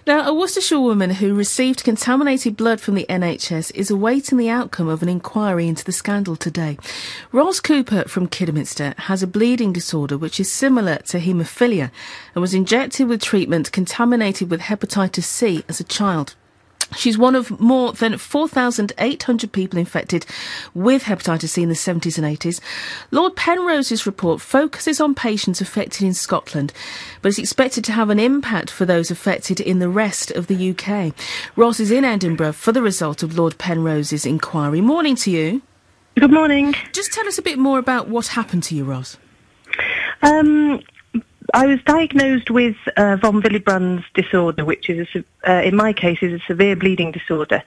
Now, a Worcestershire woman who received contaminated blood from the NHS is awaiting the outcome of an inquiry into the scandal today. Ros Cooper from Kidderminster has a bleeding disorder which is similar to haemophilia and was injected with treatment contaminated with hepatitis C as a child. She's one of more than 4,800 people infected with hepatitis C in the 70s and 80s. Lord Penrose's report focuses on patients affected in Scotland, but is expected to have an impact for those affected in the rest of the UK. Ros is in Edinburgh for the result of Lord Penrose's inquiry. Morning to you. Good morning. Just tell us a bit more about what happened to you, Ros. I was diagnosed with von Willebrand's disorder, which is, in my case, is a severe bleeding disorder,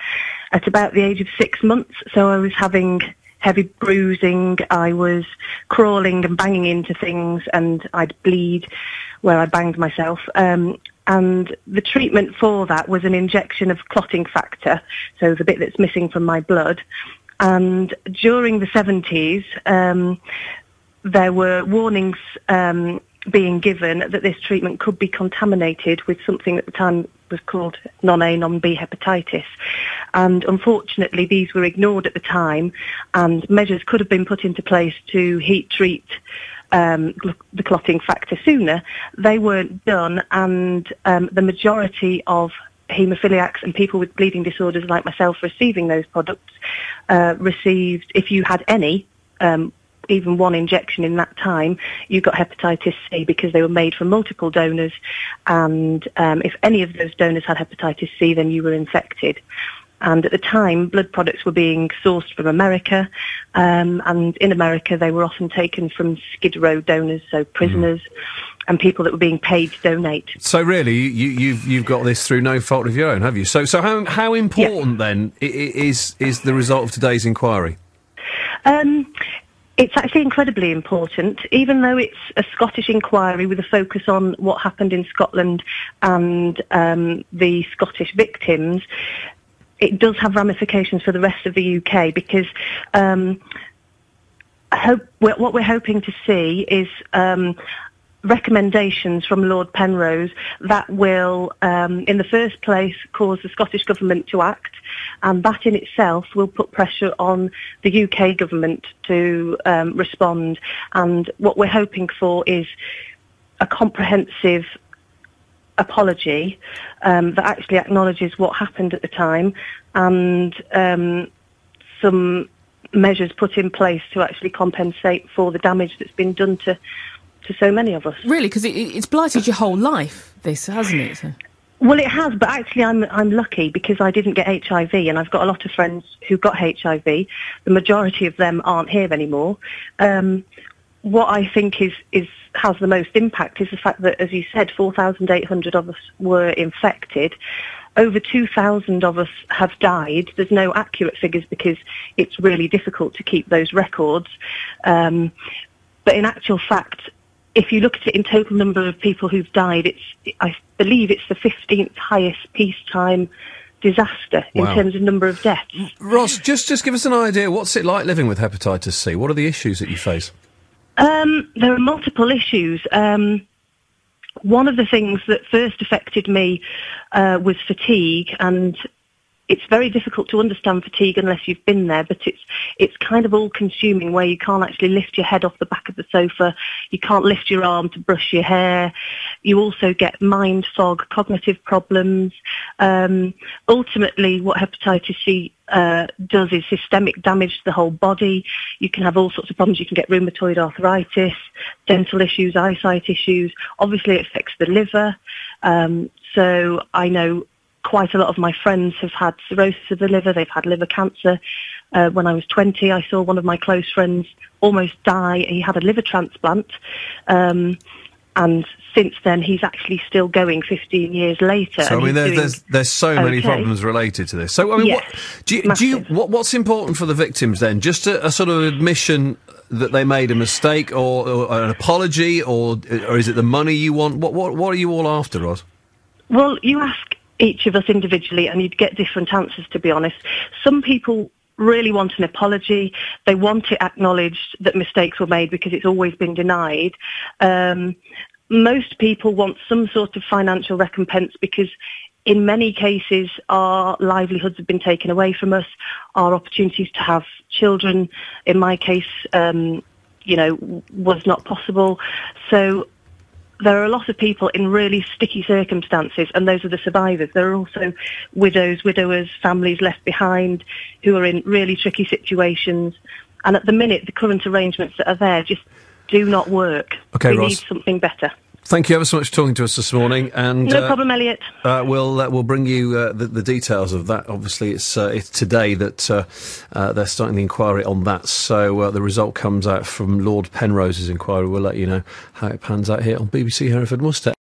at about the age of 6 months. So I was having heavy bruising, I was crawling and banging into things, and I'd bleed where I banged myself. And the treatment for that was an injection of clotting factor, so the bit that's missing from my blood. And during the 70s, there were warnings being given that this treatment could be contaminated with something at the time was called non-A, non-B hepatitis. And unfortunately, these were ignored at the time, and measures could have been put into place to heat treat the clotting factor sooner. They weren't done, and the majority of haemophiliacs and people with bleeding disorders like myself receiving those products received, if you had any, even one injection in that time, you got hepatitis C because they were made from multiple donors, and if any of those donors had hepatitis C, then you were infected. And at the time, blood products were being sourced from America, and in America they were often taken from Skid Row donors, so prisoners, and people that were being paid to donate. So really, you've got this through no fault of your own, have you? So how important then is the result of today's inquiry? It's actually incredibly important, even though it's a Scottish inquiry with a focus on what happened in Scotland and the Scottish victims. It does have ramifications for the rest of the UK, because what we're hoping to see is recommendations from Lord Penrose that will, in the first place, cause the Scottish Government to act, and that in itself will put pressure on the UK Government to respond. And what we're hoping for is a comprehensive apology that actually acknowledges what happened at the time, and some measures put in place to actually compensate for the damage that's been done to so many of us. Really, because it's blighted your whole life, this, hasn't it? Well, it has, but actually I'm lucky because I didn't get HIV, and I've got a lot of friends who got HIV. The majority of them aren't here anymore. What I think has the most impact is the fact that, as you said, 4,800 of us were infected. Over 2,000 of us have died. There's no accurate figures because it's really difficult to keep those records. But in actual fact, if you look at it in total number of people who've died, I believe it's the 15th highest peacetime disaster in terms of number of deaths. Ros, just give us an idea. What's it like living with hepatitis C? What are the issues that you face? There are multiple issues. One of the things that first affected me was fatigue, and it's very difficult to understand fatigue unless you've been there, but it's kind of all-consuming, where you can't actually lift your head off the back of the sofa, you can't lift your arm to brush your hair, you also get mind fog, cognitive problems. Ultimately, what hepatitis C does is systemic damage to the whole body. You can have all sorts of problems. You can get rheumatoid arthritis, dental issues, eyesight issues. Obviously, it affects the liver. So I know quite a lot of my friends have had cirrhosis of the liver. They've had liver cancer. When I was 20, I saw one of my close friends almost die. He had a liver transplant. And since then, he's actually still going 15 years later. So, I mean, there's so many problems related to this. So, I mean, yes, what's important for the victims then? Just a sort of admission that they made a mistake, or an apology, or is it the money you want? What are you all after, Ros? Well, you ask each of us individually, and you'd get different answers, to be honest. Some people really want an apology. They want it acknowledged that mistakes were made because it's always been denied. Most people want some sort of financial recompense because in many cases, our livelihoods have been taken away from us. Our opportunities to have children, in my case, was not possible. So there are a lot of people in really sticky circumstances, and those are the survivors. There are also widows, widowers, families left behind who are in really tricky situations. And at the minute, the current arrangements that are there just do not work. Okay, we Ros, need something better. Thank you ever so much for talking to us this morning. And no problem, Elliott. We'll bring you the details of that. Obviously, it's today that they're starting the inquiry on that. So the result comes out from Lord Penrose's inquiry. We'll let you know how it pans out here on BBC Hereford Worcester.